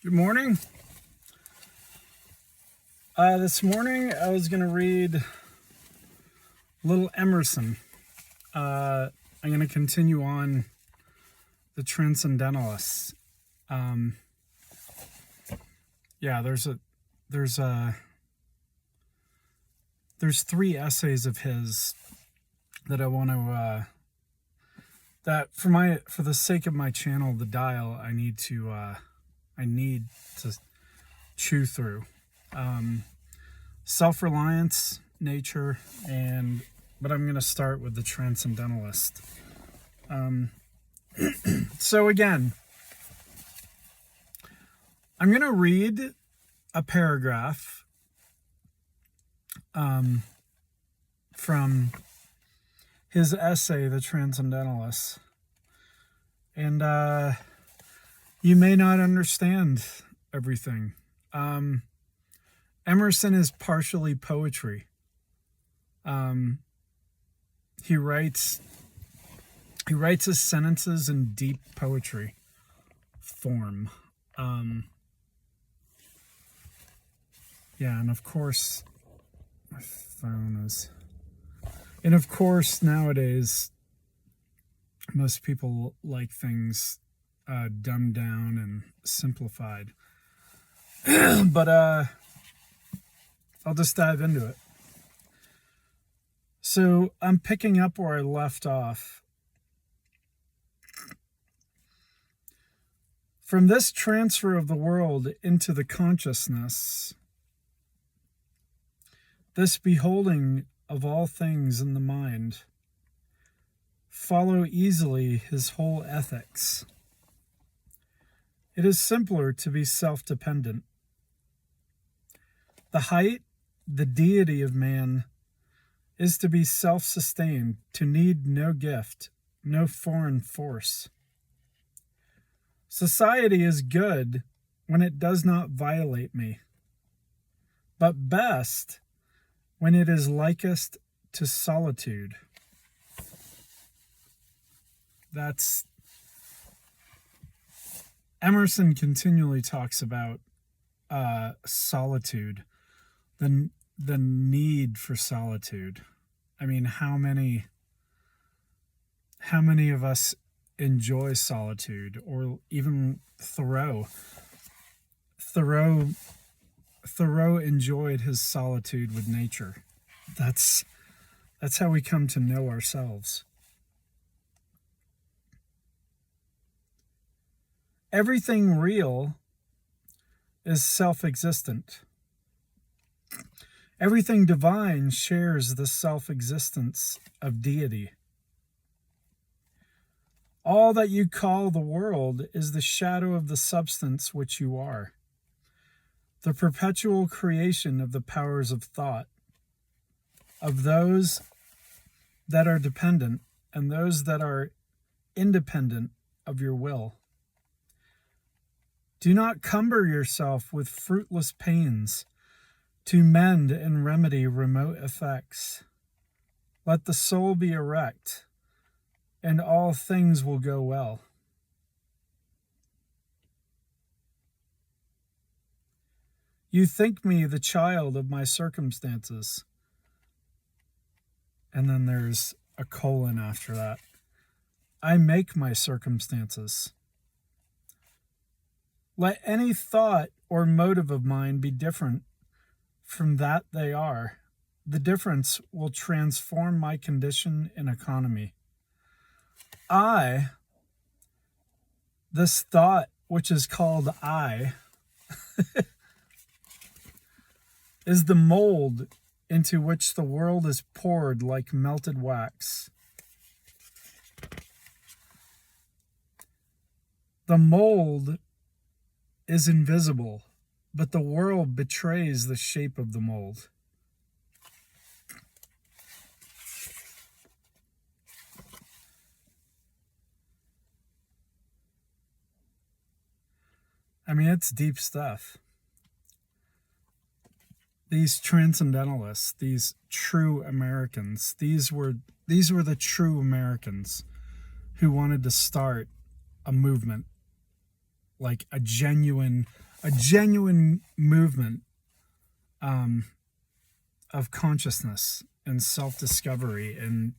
Good morning. This morning I was going to read Little Emerson. I'm going to continue on the Transcendentalists. There's three essays of his that I want to for the sake of my channel, The Dial, I need to chew through. Self-reliance, nature, but I'm going to start with the Transcendentalist. So again, I'm going to read a paragraph from his essay, The Transcendentalists. And you may not understand everything. Emerson is partially poetry. He writes his sentences in deep poetry form. And of course, my phone is... And of course, nowadays, most people like things dumbed down and simplified. But I'll just dive into it. So I'm picking up where I left off. From this transfer of the world into the consciousness, this beholding of all things in the mind, follow easily his whole ethics. It is simpler to be self-dependent. The height, the deity of man, is to be self-sustained, to need no gift, no foreign force. Society is good when it does not violate me, but best when it is likest to solitude. That's... Emerson continually talks about solitude, the need for solitude. I mean, how many of us enjoy solitude? Or even Thoreau enjoyed his solitude with nature. That's how we come to know ourselves. Everything real is self-existent. Everything divine shares the self-existence of deity. All that you call the world is the shadow of the substance which you are, the perpetual creation of the powers of thought, of those that are dependent and those that are independent of your will. Do not cumber yourself with fruitless pains to mend and remedy remote effects. Let the soul be erect, and all things will go well. You think me the child of my circumstances. And then there's a colon after that. I make my circumstances. Let any thought or motive of mine be different from that they are. The difference will transform my condition and economy. This thought which is called I, is the mold into which the world is poured like melted wax. The mold is invisible, but the world betrays the shape of the mold. I mean, it's deep stuff. These transcendentalists, these true Americans, these were the true Americans who wanted to start a movement like a genuine movement of consciousness and self-discovery and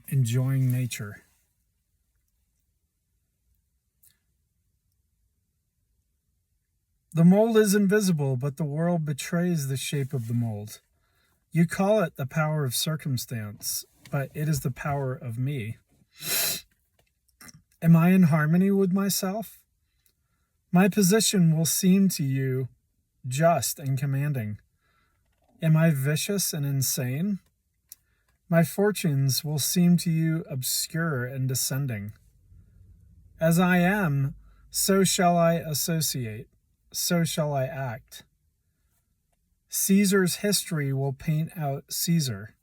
enjoying nature. The mold is invisible, but the world betrays the shape of the mold. You call it the power of circumstance, but it is the power of me. Am I in harmony with myself? My position will seem to you just and commanding. Am I vicious and insane? My fortunes will seem to you obscure and descending. As I am, so shall I associate, so shall I act. Caesar's history will paint out Caesar.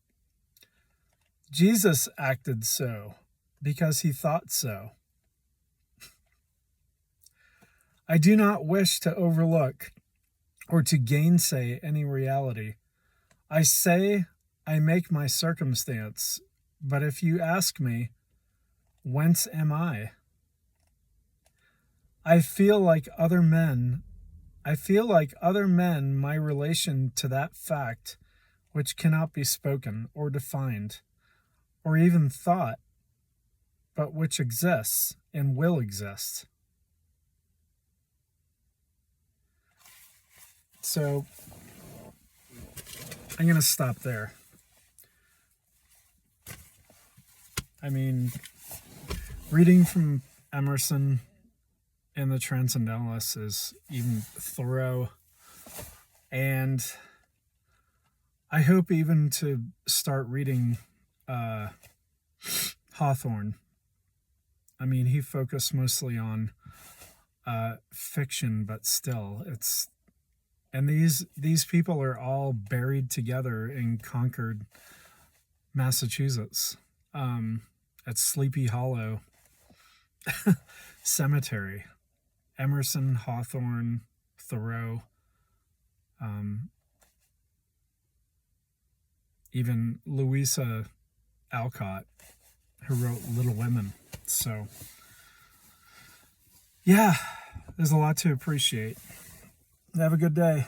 Jesus acted so because he thought so. I do not wish to overlook or to gainsay any reality. I say I make my circumstance, but if you ask me, whence am I? I feel like other men my relation to that fact which cannot be spoken or defined or even thought, but which exists and will exist. So I'm going to stop there. I mean, reading from Emerson and the Transcendentalists is even thorough, and I hope even to start reading Hawthorne. I mean, he focused mostly on fiction, but still, it's, and these people are all buried together in Concord, Massachusetts, at Sleepy Hollow Cemetery. Emerson, Hawthorne, Thoreau, even Louisa Alcott, who wrote Little Women. So, yeah, there's a lot to appreciate. Have a good day.